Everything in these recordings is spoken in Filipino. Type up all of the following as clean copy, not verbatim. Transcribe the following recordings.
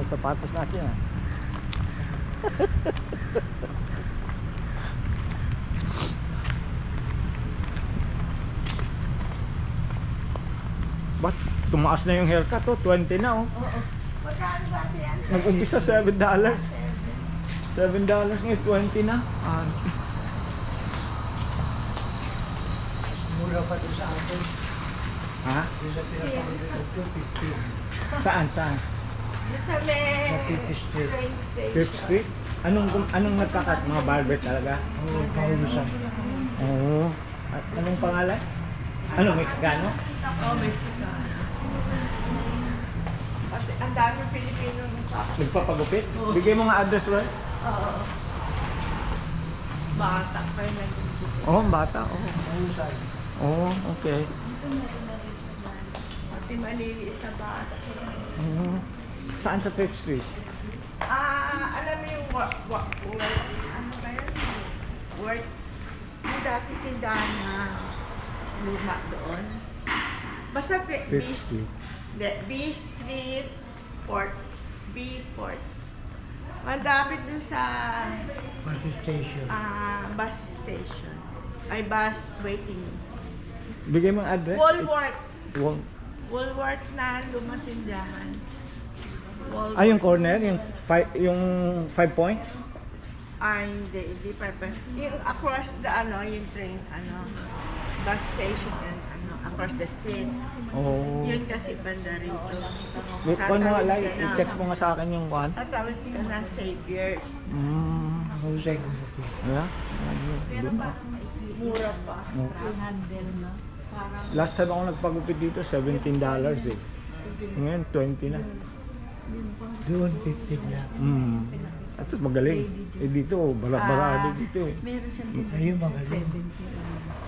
ang sapatos natin ah. Ba't tumaas na yung haircut to? 20 na oh. Oo. Magkano dati yan? Nag-umpisa $7. $7 ngayon 20 na. Mura pa doon sa atin. Ha? Doon sa pinapakita 250. Saan? Saan? Sa may Sa Fifth Street. train station. Fifth Street? Anong nagkakat? Mga barber talaga? Oo, paubusan. Oo. At anong pangalan? Ano, Mexicano? Oo, Mexican. Pati ang daming Pilipino nung tapos. Nagpapagupit? Bigay mo nga address, Roy. Oo. Bata pa yung nag-ibig. Oo, bata. Oo. Paubusan. Oo, okay. Pati maliliit na bata. Oo. Saan sa Fifth Street? Alam mo yung ano ba yan? Work. Yung dati tindahan na luma doon. Basta B Fifth Street. B Street, Port. B Port. Malapit dun sa Bus station. bus station. Ay, bus waiting. Bigay mo ang address. Woolworth. Wal Woolworth na lumatindahan. Woolworth. yung corner, yung 5 points. Hindi pa. Yung across the yung train, bus station and across the street. Oo. Yun kasi banda rito. Wait, kung ano nga, Tatawid like, ka na. i-text mo nga sa akin yung kwan. Tatawid ka na Saviors. Husay ko. Yeah? Pero Dun, parang mura pa. Oo. Handle na. Parang Last time ako nagpagupit dito, $17 eh. Ngayon, 20 na. Doon, 15 na. At magaling. Eh dito, barado dito eh. meron siyang Ayun, magaling.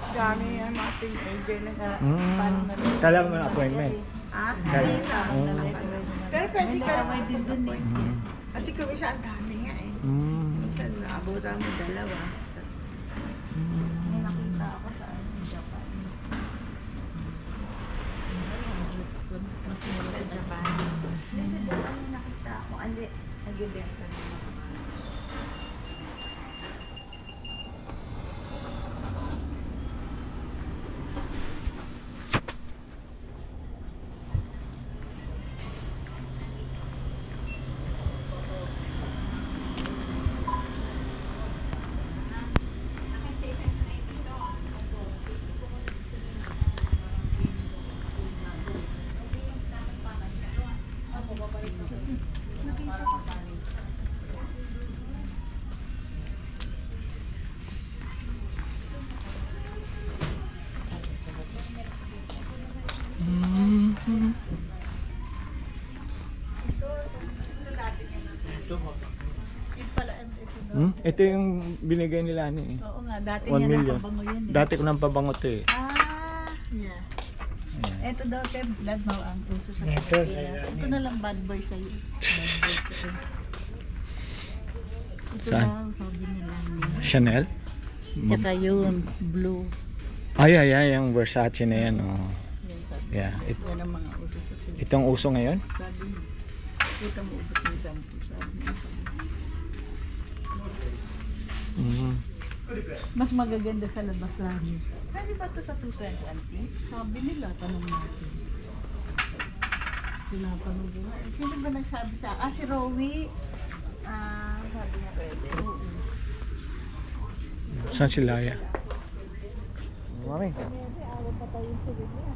dami yan mga teenager na Kailangan mo ng appointment. Hindi na. Oo. Pero pwede ka naman din dun eh. Kasi kung isa ang dami nga eh. Minsan naabutan mo dalawa. May nakita ako sa Japan. Mas mura sa Japan. Hindi sa Japan yung nakita ako. Hindi, nagbibenta ng mga Yun pala, ito. Ito yung binigay nila ni eh. Oo nga, dati 1 niya million. nakabango yun eh. Dati ko nang pabango to eh. Yeah. Ayan. Ito daw kay Blood Mau ang uso sa Ito, Pilipinas. Ito na lang bad boy sa'yo. Bad boy ko. Ito Saan? lang, sabi nila niya. Chanel? Tsaka yun, blue. Ay, yung Versace na yan. Oh. Yan sabi. Yeah. Yan ang mga uso sa Pilipinas. Itong uso ngayon? Sabi niya. Kita mo ubos ng sample. Sabi niya. Mas magaganda sa labas lang. Pwede ba ito sa 220 auntie? Sabi nila, tanong natin. Tinatanong ko. Sino ba nagsabi sa akin? Si Rowie. Sabi niya pwede. Oo. Saan si Laya? Mami. Pwede, araw pa tayo sa niya.